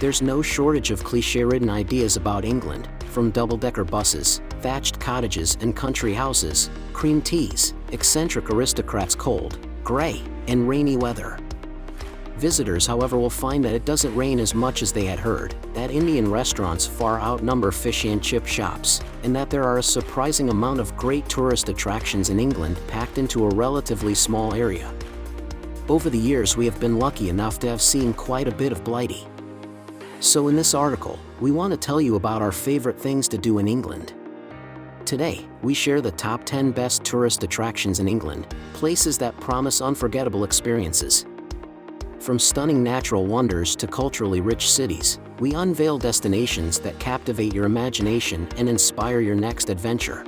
There's no shortage of cliché-ridden ideas about England, from double-decker buses, thatched cottages and country houses, cream teas, eccentric aristocrats, cold, grey, and rainy weather. Visitors, however, will find that it doesn't rain as much as they had heard, that Indian restaurants far outnumber fish and chip shops, and that there are a surprising amount of great tourist attractions in England packed into a relatively small area. Over the years, we have been lucky enough to have seen quite a bit of Blighty. So in this article, we want to tell you about our favorite things to do in England. Today, we share the top 10 best tourist attractions in England, places that promise unforgettable experiences. From stunning natural wonders to culturally rich cities, we unveil destinations that captivate your imagination and inspire your next adventure.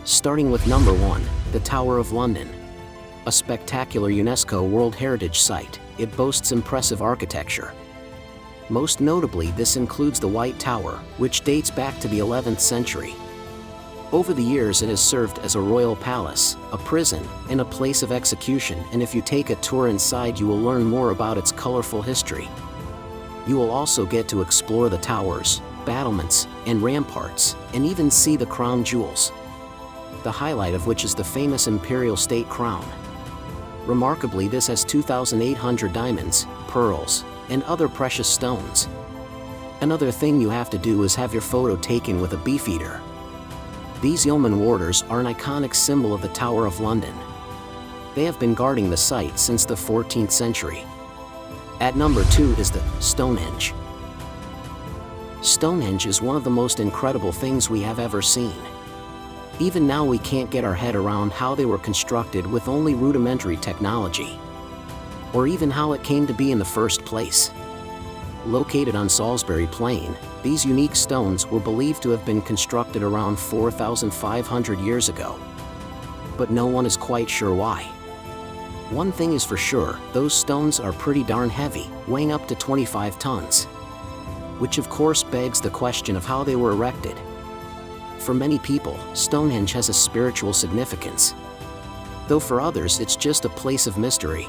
Starting with number 1, the Tower of London. A spectacular UNESCO World Heritage Site, it boasts impressive architecture. Most notably, this includes the White Tower, which dates back to the 11th century. Over the years, it has served as a royal palace, a prison, and a place of execution, and if you take a tour inside, you will learn more about its colorful history. You will also get to explore the towers, battlements, and ramparts, and even see the crown jewels, the highlight of which is the famous Imperial State Crown. Remarkably, this has 2,800 diamonds, pearls, and other precious stones. Another thing you have to do is have your photo taken with a beefeater. These yeoman warders are an iconic symbol of the Tower of London. They have been guarding the site since the 14th century. At number 2 is the Stonehenge. Stonehenge is one of the most incredible things we have ever seen. Even now, we can't get our head around how they were constructed with only rudimentary technology, or even how it came to be in the first place. Located on Salisbury Plain, these unique stones were believed to have been constructed around 4,500 years ago. But no one is quite sure why. One thing is for sure, those stones are pretty darn heavy, weighing up to 25 tons. Which of course begs the question of how they were erected. For many people, Stonehenge has a spiritual significance, though for others it's just a place of mystery.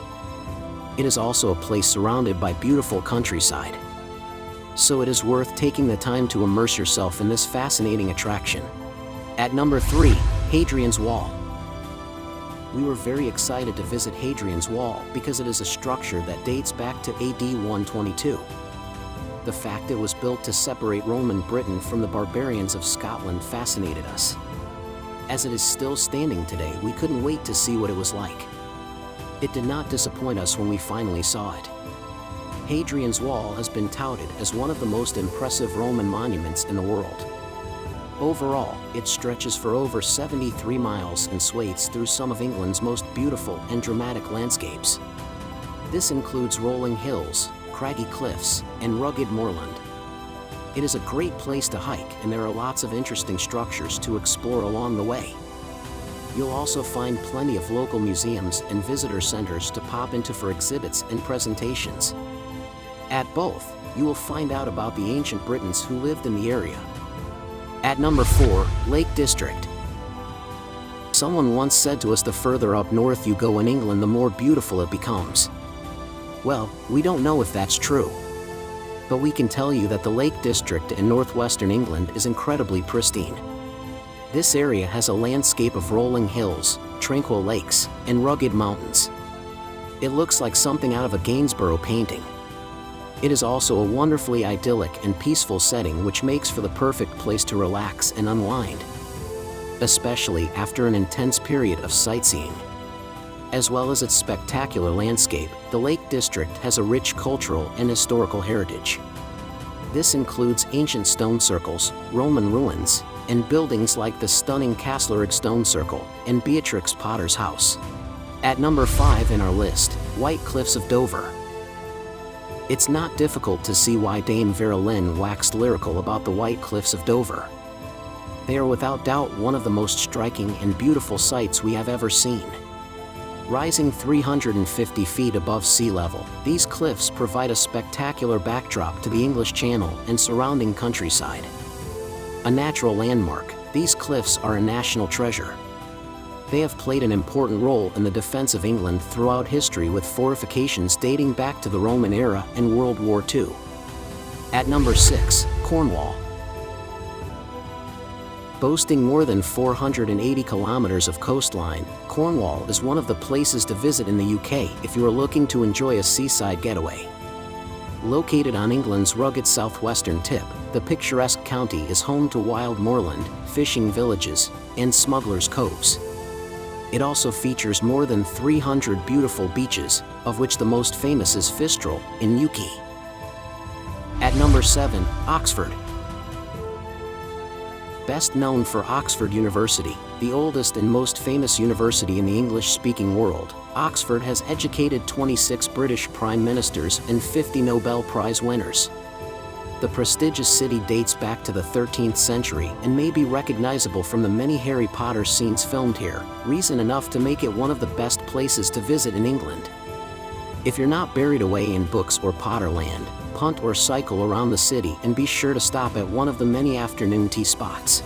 It is also a place surrounded by beautiful countryside. So it is worth taking the time to immerse yourself in this fascinating attraction. At number 3, Hadrian's Wall. We were very excited to visit Hadrian's Wall because it is a structure that dates back to AD 122. The fact it was built to separate Roman Britain from the barbarians of Scotland fascinated us. As it is still standing today, we couldn't wait to see what it was like. It did not disappoint us when we finally saw it. Hadrian's Wall has been touted as one of the most impressive Roman monuments in the world. Overall, it stretches for over 73 miles and sways through some of England's most beautiful and dramatic landscapes. This includes rolling hills, craggy cliffs, and rugged moorland. It is a great place to hike, and there are lots of interesting structures to explore along the way. You'll also find plenty of local museums and visitor centers to pop into for exhibits and presentations. At both, you will find out about the ancient Britons who lived in the area. At number 4, Lake District. Someone once said to us, the further up north you go in England, the more beautiful it becomes. Well, we don't know if that's true. But we can tell you that the Lake District in northwestern England is incredibly pristine. This area has a landscape of rolling hills, tranquil lakes, and rugged mountains. It looks like something out of a Gainsborough painting. It is also a wonderfully idyllic and peaceful setting, which makes for the perfect place to relax and unwind, especially after an intense period of sightseeing. As well as its spectacular landscape, the Lake District has a rich cultural and historical heritage. This includes ancient stone circles, Roman ruins, and buildings like the stunning Castlereagh Stone Circle and Beatrix Potter's House. At number 5 in our list, White Cliffs of Dover. It's not difficult to see why Dame Vera Lynn waxed lyrical about the White Cliffs of Dover. They are without doubt one of the most striking and beautiful sights we have ever seen. Rising 350 feet above sea level, these cliffs provide a spectacular backdrop to the English Channel and surrounding countryside. A natural landmark, these cliffs are a national treasure. They have played an important role in the defense of England throughout history, with fortifications dating back to the Roman era and World War II. At number 6, Cornwall. Boasting more than 480 kilometers of coastline, Cornwall is one of the places to visit in the UK if you are looking to enjoy a seaside getaway. Located on England's rugged southwestern tip, the picturesque county is home to wild moorland, fishing villages, and smugglers' coves. It also features more than 300 beautiful beaches, of which the most famous is Fistral in Newquay. At number 7, Oxford. Best known for Oxford University, the oldest and most famous university in the English-speaking world, Oxford has educated 26 British prime ministers and 50 Nobel Prize winners. The prestigious city dates back to the 13th century and may be recognizable from the many Harry Potter scenes filmed here, reason enough to make it one of the best places to visit in England. If you're not buried away in books or Potterland, punt or cycle around the city and be sure to stop at one of the many afternoon tea spots.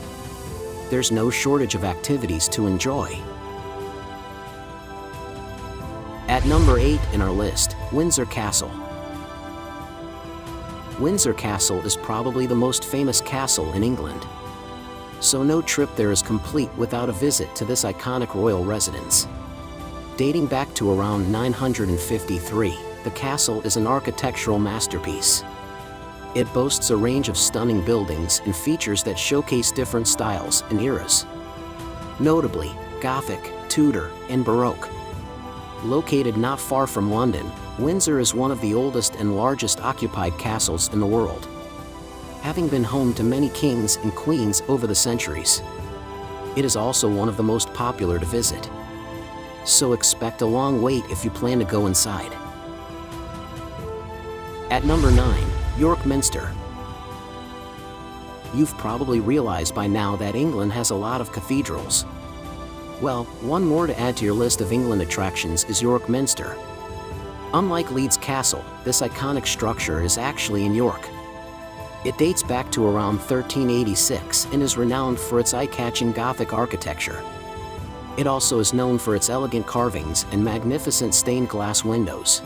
There's no shortage of activities to enjoy. At number 8 in our list, Windsor Castle. Windsor Castle is probably the most famous castle in England. So no trip there is complete without a visit to this iconic royal residence. Dating back to around 953, the castle is an architectural masterpiece. It boasts a range of stunning buildings and features that showcase different styles and eras. Notably, Gothic, Tudor, and Baroque. Located not far from London, Windsor is one of the oldest and largest occupied castles in the world, having been home to many kings and queens over the centuries. It is also one of the most popular to visit. So expect a long wait if you plan to go inside. At number 9, York Minster. You've probably realized by now that England has a lot of cathedrals. Well, one more to add to your list of England attractions is York Minster. Unlike Leeds Castle, this iconic structure is actually in York. It dates back to around 1386 and is renowned for its eye-catching Gothic architecture. It also is known for its elegant carvings and magnificent stained glass windows.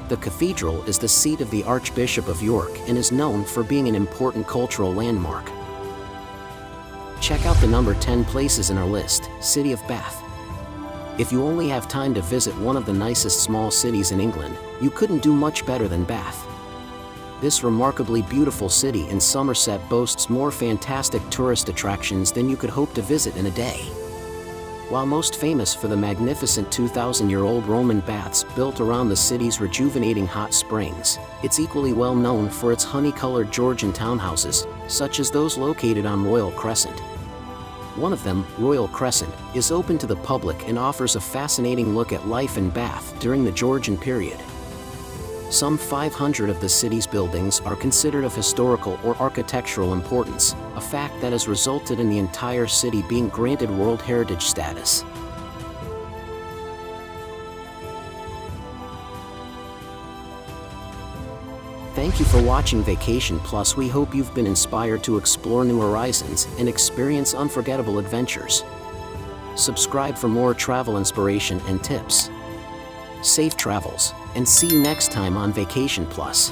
The cathedral is the seat of the Archbishop of York and is known for being an important cultural landmark. Check out the number 10 places in our list, City of Bath. If you only have time to visit one of the nicest small cities in England, you couldn't do much better than Bath. This remarkably beautiful city in Somerset boasts more fantastic tourist attractions than you could hope to visit in a day. While most famous for the magnificent 2,000-year-old Roman baths built around the city's rejuvenating hot springs, it's equally well known for its honey-colored Georgian townhouses, such as those located on Royal Crescent. One of them, Royal Crescent, is open to the public and offers a fascinating look at life in Bath during the Georgian period. Some 500 of the city's buildings are considered of historical or architectural importance, a fact that has resulted in the entire city being granted World Heritage status. Thank you for watching Vacation Plus. We hope you've been inspired to explore new horizons and experience unforgettable adventures. Subscribe for more travel inspiration and tips. Safe travels, and see you next time on Vacation Plus.